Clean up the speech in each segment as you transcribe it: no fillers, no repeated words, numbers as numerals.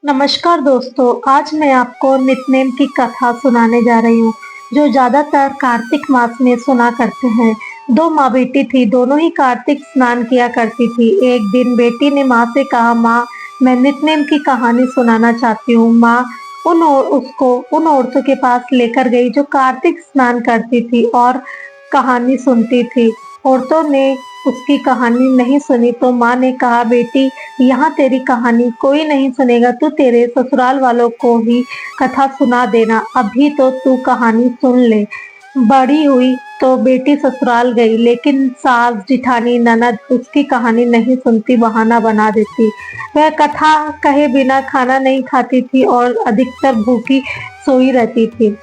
नमस्कार दोस्तों, आज मैं आपको नित्नेम की कथा सुनाने जा रही हूँ, जो ज़्यादातर कार्तिक मास में सुना करते हैं। दो माँ बेटी थी, दोनों ही कार्तिक स्नान किया करती थी। एक दिन बेटी ने माँ से कहा, माँ, मैं नित्नेम की कहानी सुनाना चाहती हूँ। माँ उसको उन औरतों के पास लेकर गई जो कार्तिक स्नान करती थी और कहानी सुनती थी। औरतों ने उसकी कहानी नहीं सुनी तो माँ ने कहा, बेटी, यहाँ तेरी कहानी कोई नहीं सुनेगा, तू तेरे ससुराल वालों को ही कथा सुना देना। अभी तो तू कहानी सुन ले। बड़ी हुई तो बेटी ससुराल गई, लेकिन सास जिठानी ननद उसकी कहानी नहीं सुनती, बहाना बना देती। वह कथा कहे बिना खाना नहीं खाती थी और अधिकतर भूखी सोई रहती थी।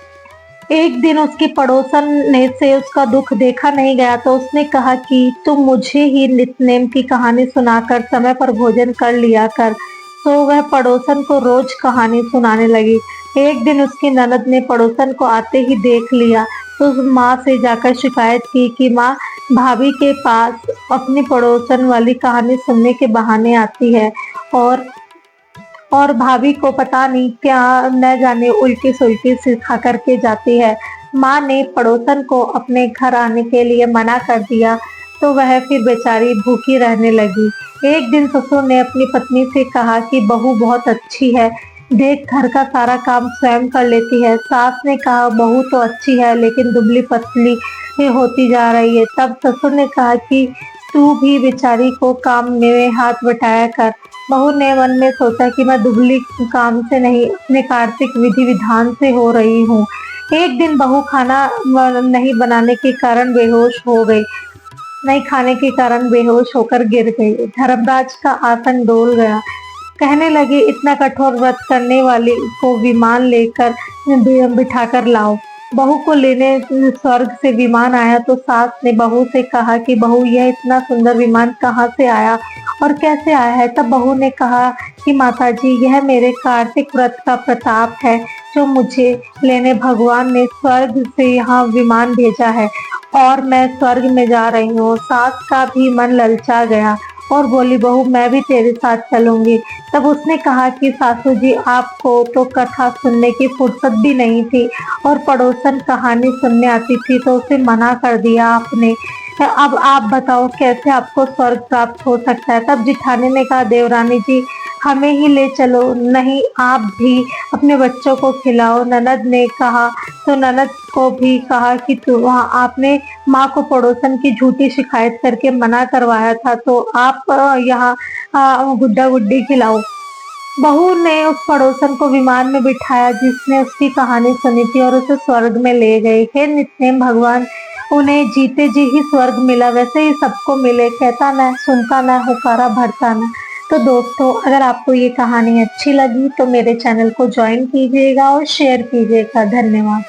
एक दिन उसकी पड़ोसन ने से उसका दुख देखा नहीं गया तो उसने कहा कि तुम मुझे ही नित्नेम की कहानी सुनाकर समय पर भोजन कर लिया कर। तो वह पड़ोसन को रोज कहानी सुनाने लगी। एक दिन उसकी ननद ने पड़ोसन को आते ही देख लिया तो उस माँ से जाकर शिकायत की कि माँ, भाभी के पास अपनी पड़ोसन वाली कहानी सुनने के बहाने आती है और भाभी को पता नहीं क्या न जाने उल्टी सुल्टी सिखा करके जाती है। माँ ने पड़ोसन को अपने घर आने के लिए मना कर दिया तो वह फिर बेचारी भूखी रहने लगी। एक दिन ससुर ने अपनी पत्नी से कहा कि बहू बहुत अच्छी है, देख घर का सारा काम स्वयं कर लेती है। सास ने कहा, बहू तो अच्छी है लेकिन दुबली पतली ही होती जा रही है। तब ससुर ने कहा कि तू भी बेचारी को काम में हाथ बटाया कर। बहू ने मन में सोचा कि मैं दुबली काम से नहीं, अपने कार्तिक विधि विधान से हो रही हूँ। एक दिन बहू खाना नहीं बनाने के कारण बेहोश हो गई, नहीं खाने के कारण बेहोश होकर गिर गई। धर्मराज का आसन डोल गया। कहने लगे, इतना कठोर व्रत करने वाली को विमान लेकर बिठाकर लाओ। बहू को लेने स्वर्ग से विमान आया तो सास ने बहू से कहा कि बहू, यह इतना सुंदर विमान कहाँ से आया और कैसे आया है? तब बहू ने कहा कि माताजी, यह मेरे कार्तिक व्रत का प्रताप है जो मुझे लेने भगवान ने स्वर्ग से यहाँ विमान भेजा है और मैं स्वर्ग में जा रही हूँ। सास का भी मन ललचा गया और बोली, बहू, मैं भी तेरे साथ चलूंगी। तब उसने कहा कि सासू जी, आपको तो कथा सुनने की फुर्सत भी नहीं थी और पड़ोसन कहानी सुनने आती थी तो उसे मना कर दिया आपने। अब आप बताओ कैसे आपको स्वर्ग प्राप्त हो सकता है? तब जिठानी ने कहा, देवरानी जी, हमें ही ले चलो, नहीं आप भी अपने बच्चों को खिलाओ। ननद ने कहा तो ननद को भी कहा कि तू वहाँ आपने माँ को पड़ोसन की झूठी शिकायत करके मना करवाया था तो आप यहाँ गुड्डा गुड्डी खिलाओ। बहू ने उस पड़ोसन को विमान में बिठाया जिसने उसकी कहानी सुनी थी और उसे स्वर्ग में ले गए। हे नित्नेम, भगवान उन्हें जीते जी ही स्वर्ग मिला, वैसे ही सबको मिले। कहता न सुनता न हुकारा भरता न। तो दोस्तों, अगर आपको ये कहानी अच्छी लगी तो मेरे चैनल को ज्वाइन कीजिएगा और शेयर कीजिएगा। धन्यवाद।